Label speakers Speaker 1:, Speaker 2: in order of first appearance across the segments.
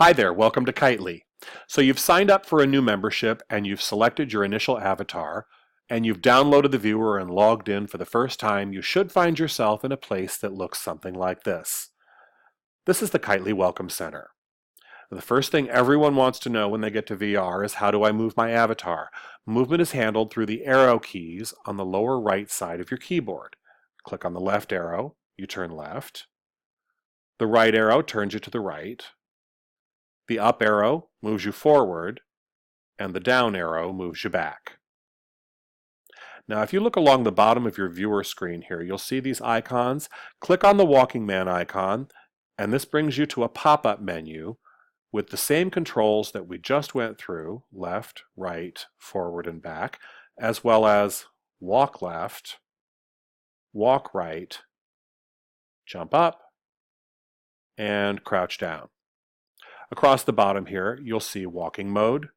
Speaker 1: Hi there, welcome to Kitely. So you've signed up for a new membership and you've selected your initial avatar and you've downloaded the viewer and logged in for the first time. You should find yourself in a place that looks something like this. This is the Kitely Welcome Center. The first thing everyone wants to know when they get to VR is, how do I move my avatar? Movement is handled through the arrow keys on the lower right side of your keyboard. Click on the left arrow, you turn left. The right arrow turns you to the right. The up arrow moves you forward, and the down arrow moves you back. Now, if you look along the bottom of your viewer screen here, you'll see these icons. Click on the walking man icon, and this brings you to a pop-up menu with the same controls that we just went through: left, right, forward, and back, as well as walk left, walk right, jump up, and crouch down. Across the bottom here, you'll see walking mode,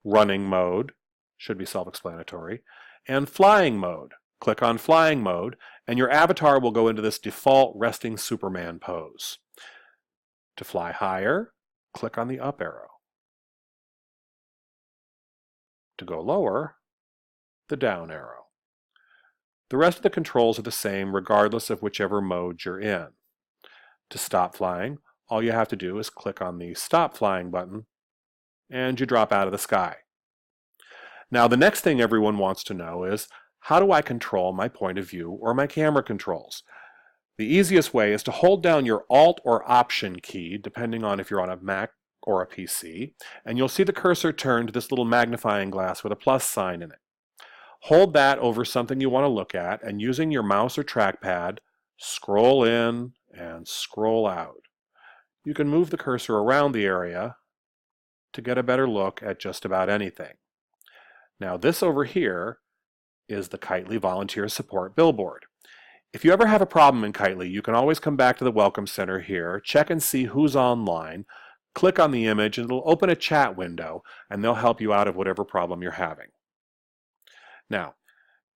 Speaker 1: running mode, should be self-explanatory, and flying mode. Click on flying mode, and your avatar will go into this default resting Superman pose. To fly higher, click on the up arrow. To go lower, the down arrow. The rest of the controls are the same regardless of whichever mode you're in. To stop flying, all you have to do is click on the Stop Flying button, and you drop out of the sky. Now, the next thing everyone wants to know is, how do I control my point of view or my camera controls? The easiest way is to hold down your Alt or Option key, depending on if you're on a Mac or a PC, and you'll see the cursor turn to this little magnifying glass with a plus sign in it. Hold that over something you want to look at, and using your mouse or trackpad, scroll in and scroll out. You can move the cursor around the area to get a better look at just about anything. Now, this over here is the Kitely Volunteer Support Billboard. If you ever have a problem in Kitely, you can always come back to the Welcome Center here, check and see who's online, click on the image, and it'll open a chat window, and they'll help you out of whatever problem you're having. Now,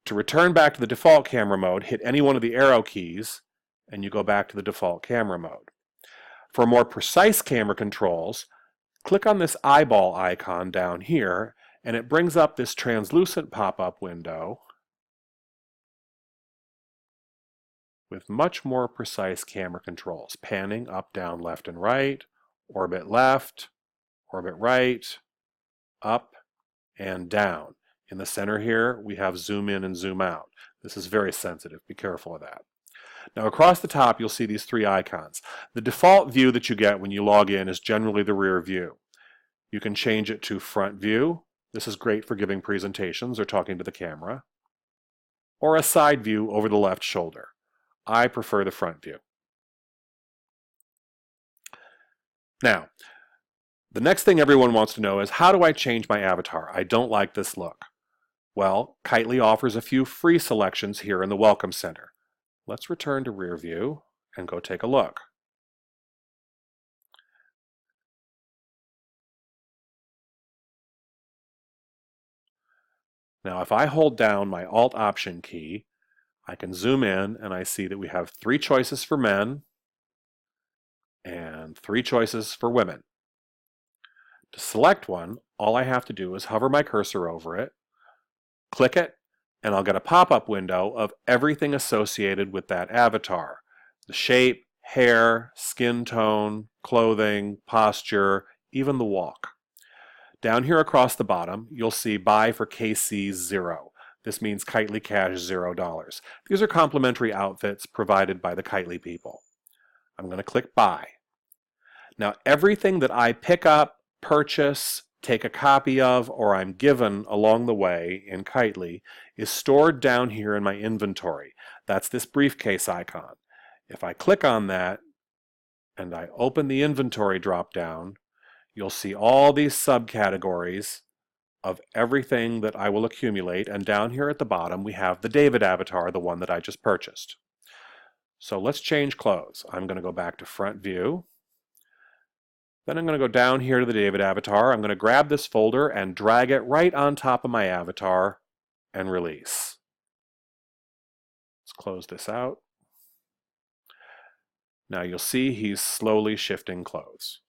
Speaker 1: to return back to the default camera mode, hit any one of the arrow keys, and you go back to the default camera mode. For more precise camera controls, click on this eyeball icon down here, and it brings up this translucent pop-up window with much more precise camera controls: panning up, down, left, and right, orbit left, orbit right, up, and down. In the center here, we have zoom in and zoom out. This is very sensitive. Be careful of that. Now, across the top, you'll see these three icons. The default view that you get when you log in is generally the rear view. You can change it to front view. This is great for giving presentations or talking to the camera. Or a side view over the left shoulder. I prefer the front view. Now, the next thing everyone wants to know is, how do I change my avatar? I don't like this look. Well, Kitely offers a few free selections here in the Welcome Center. Let's return to rear view and go take a look. Now, if I hold down my Alt Option key, I can zoom in and I see that we have 3 choices for men and 3 choices for women. To select one, all I have to do is hover my cursor over it, click it, and I'll get a pop-up window of everything associated with that avatar: the shape, hair, skin tone, clothing, posture, even the walk. Down here across the bottom, you'll see Buy for KC0. This means Kitely Cash $0. These are complimentary outfits provided by the Kitely people. I'm going to click Buy. Now, everything that I pick up, purchase, take a copy of, or I'm given along the way in Kitely is stored down here in my inventory. That's this briefcase icon. If I click on that and I open the inventory drop-down, you'll see all these subcategories of everything that I will accumulate, and down here at the bottom we have the David avatar, the one that I just purchased. So let's change clothes. I'm going to go back to front view. Then I'm going to go down here to the David avatar. I'm going to grab this folder and drag it right on top of my avatar and release. Let's close this out. Now you'll see he's slowly shifting clothes.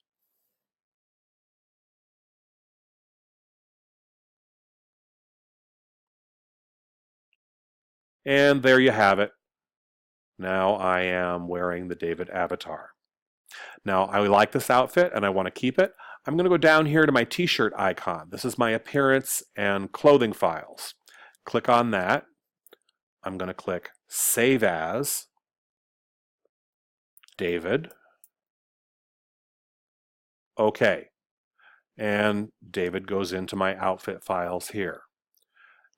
Speaker 1: And there you have it. Now I am wearing the David avatar. Now I like this outfit and I want to keep it. I'm going to go down here to my t-shirt icon. This is my appearance and clothing files. Click on that. I'm going to click Save As, David. OK. And David goes into my outfit files here.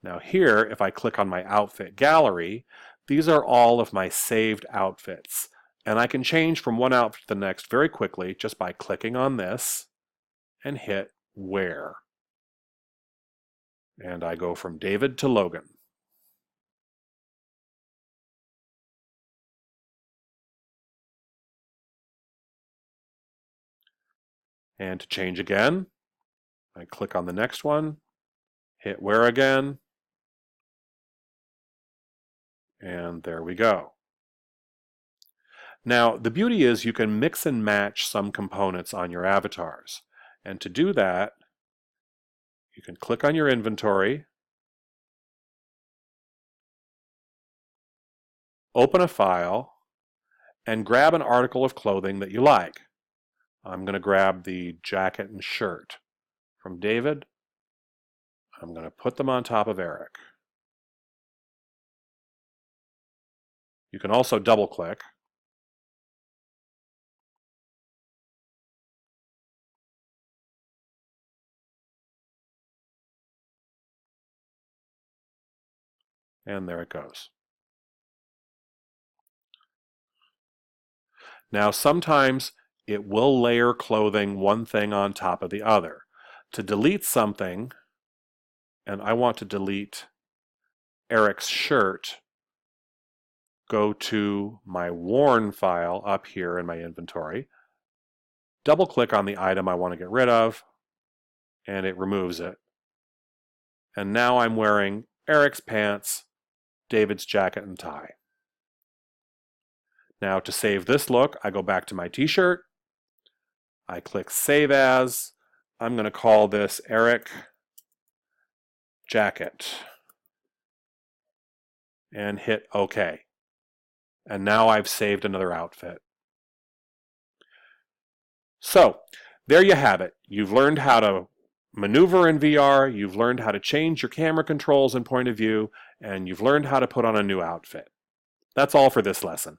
Speaker 1: Now here, if I click on my outfit gallery, these are all of my saved outfits. And I can change from one outfit to the next very quickly just by clicking on this and hit Wear. And I go from David to Logan. And to change again, I click on the next one, hit Wear again, and there we go. Now, the beauty is you can mix and match some components on your avatars. And to do that, you can click on your inventory, open a file, and grab an article of clothing that you like. I'm going to grab the jacket and shirt from David. I'm going to put them on top of Eric. You can also double click. And there it goes. Now sometimes it will layer clothing one thing on top of the other. To delete something, and I want to delete Eric's shirt, go to my worn file up here in my inventory, double click on the item I want to get rid of, and it removes it. And now I'm wearing Eric's pants, David's jacket and tie. Now to save this look, I go back to my t-shirt, I click Save As. I'm going to call this Eric Jacket and hit OK. And now I've saved another outfit. So there you have it. You've learned how to maneuver in VR, you've learned how to change your camera controls and point of view, and you've learned how to put on a new outfit. That's all for this lesson.